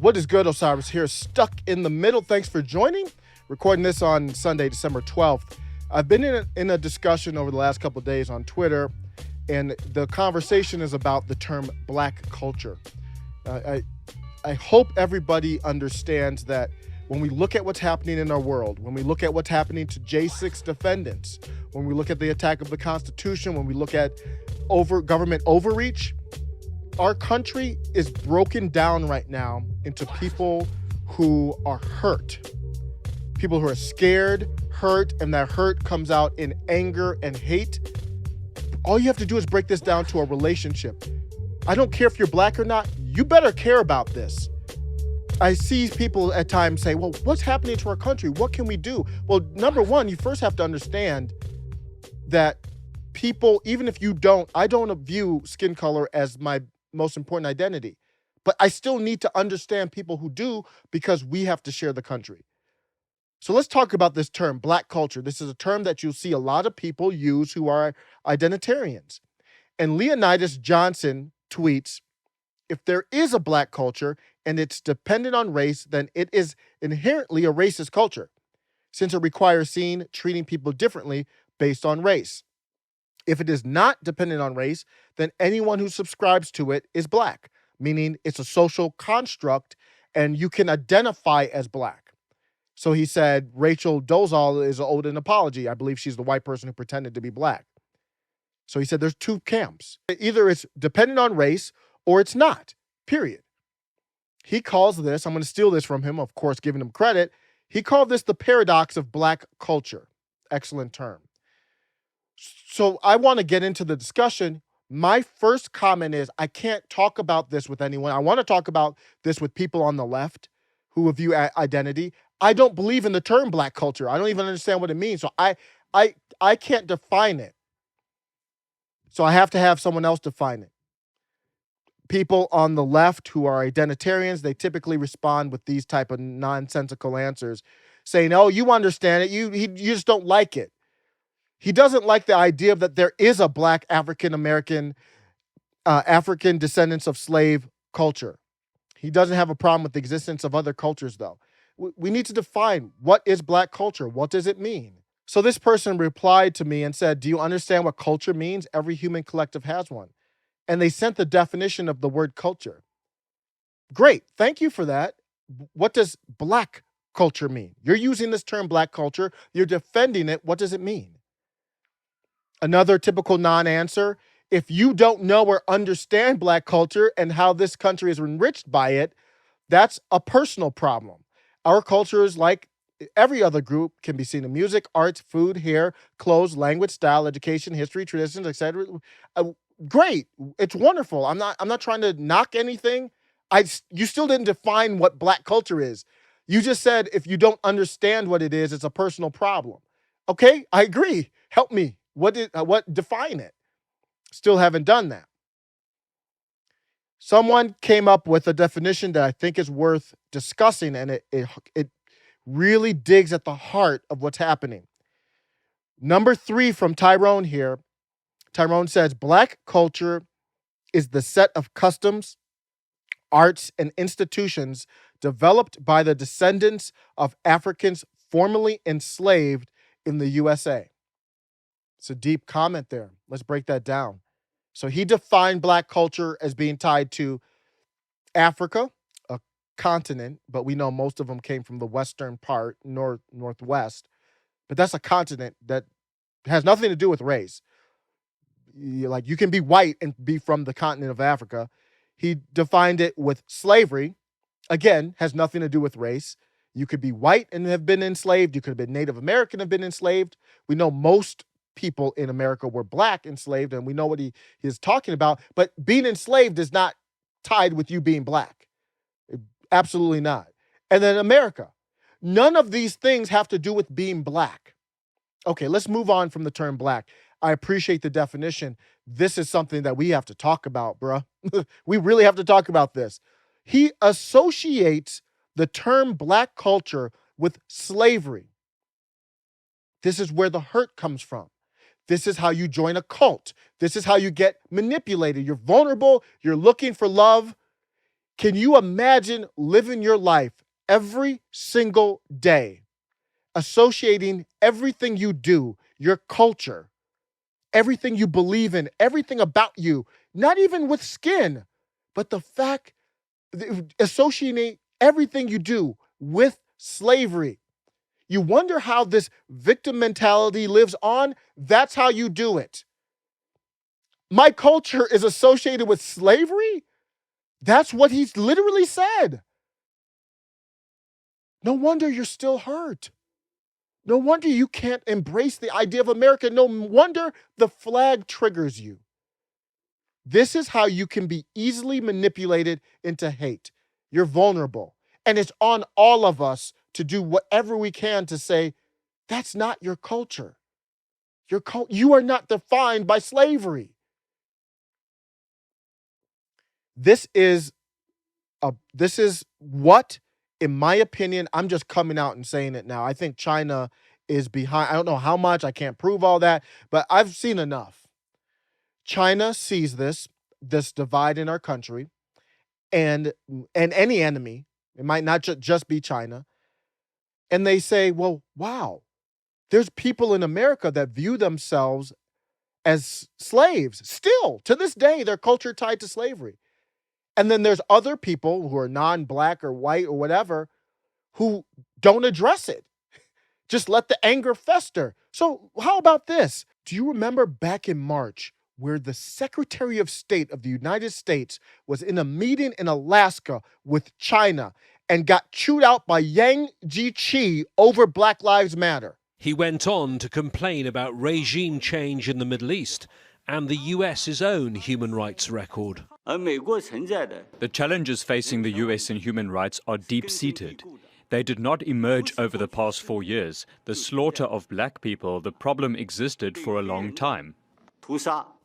What is good, Osiris here, stuck in the middle. Thanks for joining. Recording this on Sunday, December 12th. I've been in a discussion over the last couple of days on Twitter, and the conversation is about the term black culture. I hope everybody understands that when we look at what's happening in our world, when we look at what's happening to J6 defendants, when we look at the attack of the Constitution, when we look at government overreach, our country is broken down right now into people who are hurt, people who are scared, hurt, and that hurt comes out in anger and hate. All you have to do is break this down to a relationship. I don't care if you're black or not, you better care about this. I see people at times say, well, what's happening to our country? What can we do? Well, number one, you first have to understand that people, even if you don't, I don't view skin color as my most important identity, but I still need to understand people who do, because we have to share the country. So let's talk about this term, black culture. This is a term that you'll see a lot of people use who are identitarians. And Leonidas Johnson tweets, if there is a black culture and it's dependent on race, then it is inherently a racist culture, since it requires treating people differently based on race. If it is not dependent on race, then anyone who subscribes to it is black, meaning it's a social construct and you can identify as black. So he said Rachel Dolezal is owed an apology. I believe she's the white person who pretended to be black. So he said there's two camps. Either it's dependent on race or it's not, period. He calls this, I'm going to steal this from him, of course, giving him credit. He called this the paradox of black culture. Excellent term. So I want to get into the discussion. My first comment is I can't talk about this with anyone. I want to talk about this with people on the left who view identity. I don't believe in the term black culture. I don't even understand what it means. So I can't define it. So I have to have someone else define it. People on the left who are identitarians, they typically respond with these type of nonsensical answers saying, oh, you understand it. You just don't like it. He doesn't like the idea that there is a black African-American, African descendants of slave culture. He doesn't have a problem with the existence of other cultures, though. We need to define what is black culture. What does it mean? So this person replied to me and said, do you understand what culture means? Every human collective has one. And they sent the definition of the word culture. Great. Thank you for that. What does black culture mean? You're using this term black culture. You're defending it. What does it mean? Another typical non-answer, if you don't know or understand black culture and how this country is enriched by it, that's a personal problem. Our culture is like every other group, can be seen in music, arts, food, hair, clothes, language, style, education, history, traditions, etc. Great. It's wonderful. I'm not trying to knock anything. You still didn't define what black culture is. You just said if you don't understand what it is, it's a personal problem. Okay, I agree. Help me. What define it? Still haven't done that. Someone came up with a definition that I think is worth discussing, and it really digs at the heart of what's happening. Number 3 from Tyrone here. Tyrone says, black culture is the set of customs, arts, and institutions developed by the descendants of Africans formerly enslaved in the USA. It's a deep comment there. Let's break that down. So he defined black culture as being tied to Africa, a continent, but we know most of them came from the western part, northwest. But that's a continent that has nothing to do with race. Like, you can be white and be from the continent of Africa. He defined it with slavery. Again, has nothing to do with race. You could be white and have been enslaved. You could have been Native American and have been enslaved. We know most people in America were black enslaved, and we know what he is talking about. But being enslaved is not tied with you being black. Absolutely not. And then America. None of these things have to do with being black. Okay, let's move on from the term black. I appreciate the definition. This is something that we have to talk about, bruh. We really have to talk about this. He associates the term black culture with slavery. This is where the hurt comes from. This is how you join a cult. This is how you get manipulated. You're vulnerable. You're looking for love. Can you imagine living your life every single day, associating everything you do, your culture, everything you believe in, everything about you, not even with skin, but the fact, associating everything you do with slavery? You wonder how this victim mentality lives on? That's how you do it. My culture is associated with slavery? That's what he's literally said. No wonder you're still hurt. No wonder you can't embrace the idea of America. No wonder the flag triggers you. This is how you can be easily manipulated into hate. You're vulnerable. And it's on all of us to do whatever we can to say, that's not your culture. You are not defined by slavery. This is what, in my opinion, I'm just coming out and saying it now. I think China is behind. I don't know how much. I can't prove all that, but I've seen enough. China sees this divide in our country and any enemy. It might not just be China. And they say, well, wow, there's people in America that view themselves as slaves. Still, to this day, their culture tied to slavery. And then there's other people who are non-black or white or whatever who don't address it. Just let the anger fester. So how about this? Do you remember back in March where the Secretary of State of the United States was in a meeting in Alaska with China and got chewed out by Yang Jiechi over Black Lives Matter? He went on to complain about regime change in the Middle East and the US's own human rights record. The challenges facing the US in human rights are deep-seated. They did not emerge over the past 4 years. The slaughter of black people, the problem existed for a long time.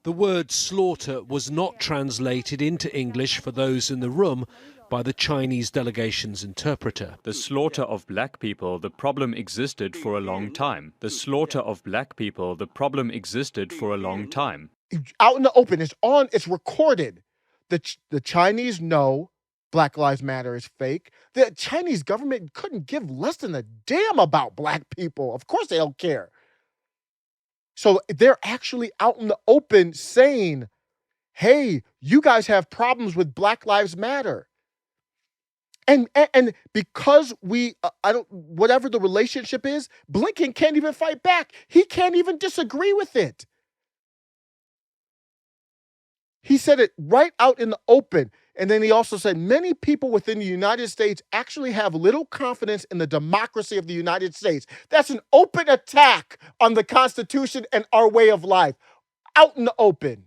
The word slaughter was not translated into English for those in the room by the Chinese delegation's interpreter. The slaughter of black people, the problem existed for a long time. The slaughter of black people, the problem existed for a long time. Out in the open, it's recorded. The Chinese know Black Lives Matter is fake. The Chinese government couldn't give less than a damn about black people. Of course they don't care. So they're actually out in the open saying, hey, you guys have problems with Black Lives Matter. And because whatever the relationship is, Blinken can't even fight back. He can't even disagree with it. He said it right out in the open. And then he also said many people within the United States actually have little confidence in the democracy of the United States. That's an open attack on the Constitution and our way of life. Out in the open.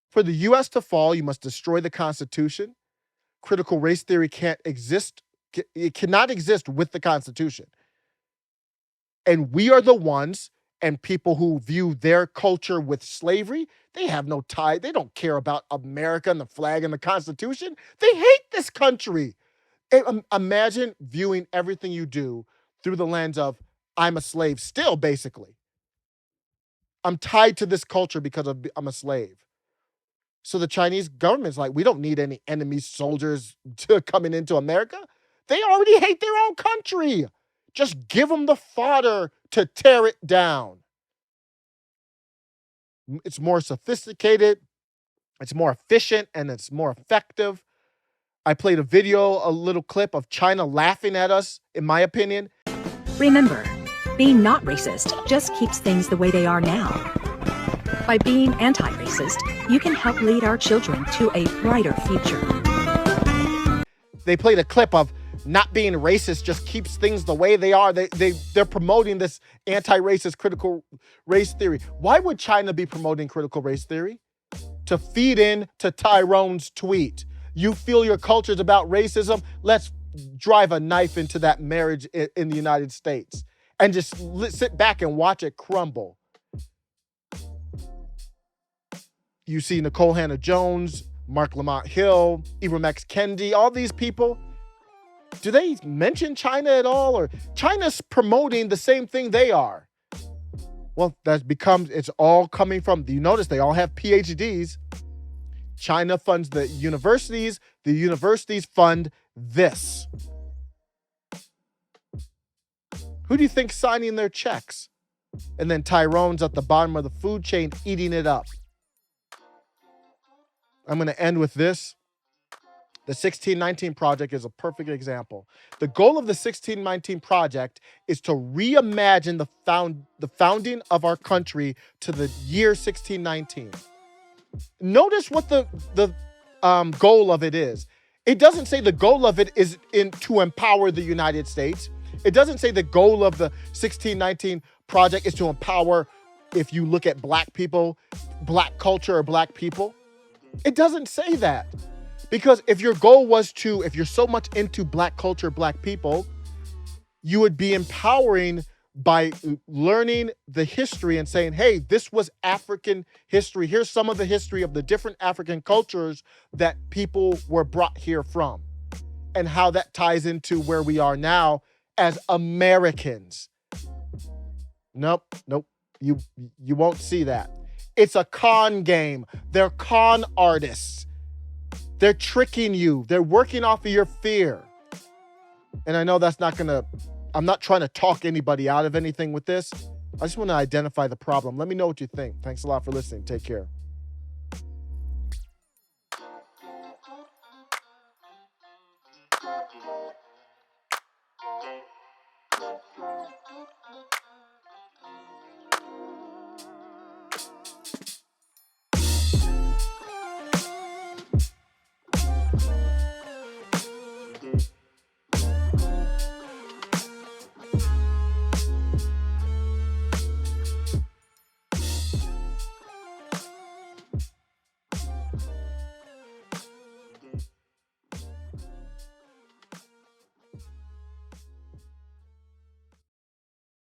For the U.S. to fall, you must destroy the Constitution. Critical race theory can't exist. It cannot exist with the Constitution. And we are the ones, and people who view their culture with slavery, they have no tie. They don't care about America and the flag and the Constitution. They hate this country. Imagine viewing everything you do through the lens of, I'm a slave still, basically. I'm tied to this culture because I'm a slave. So the Chinese government's like, we don't need any enemy soldiers coming into America. They already hate their own country. Just give them the fodder to tear it down. It's more sophisticated, it's more efficient, and it's more effective. I played a little clip of China laughing at us, in my opinion. Remember, being not racist just keeps things the way they are now. By being anti-racist, you can help lead our children to a brighter future. They played a clip of not being racist just keeps things the way they are. They're promoting this anti-racist critical race theory. Why would China be promoting critical race theory? To feed in to Tyrones' tweet. You feel your culture's about racism? Let's drive a knife into that marriage in the United States and just sit back and watch it crumble. You see Nicole Hannah-Jones, Mark Lamont Hill, Ibram X. Kendi, all these people. Do they mention China at all? Or China's promoting the same thing they are? Well, it's all coming from, you notice they all have PhDs. China funds the universities fund this. Who do you think's signing their checks? And then Tyrones at the bottom of the food chain eating it up. I'm going to end with this. The 1619 Project is a perfect example. The goal of the 1619 Project is to reimagine the founding of our country to the year 1619. Notice what the goal of it is. It doesn't say the goal of it is to empower the United States. It doesn't say the goal of the 1619 Project is to empower, if you look at black people, black culture, or black people. It doesn't say that. Because if your goal was if you're so much into black culture, black people, you would be empowering by learning the history and saying, hey, this was African history. Here's some of the history of the different African cultures that people were brought here from and how that ties into where we are now as Americans. Nope. You won't see that. It's a con game. They're con artists. They're tricking you. They're working off of your fear. And I know I'm not trying to talk anybody out of anything with this. I just want to identify the problem. Let me know what you think. Thanks a lot for listening. Take care.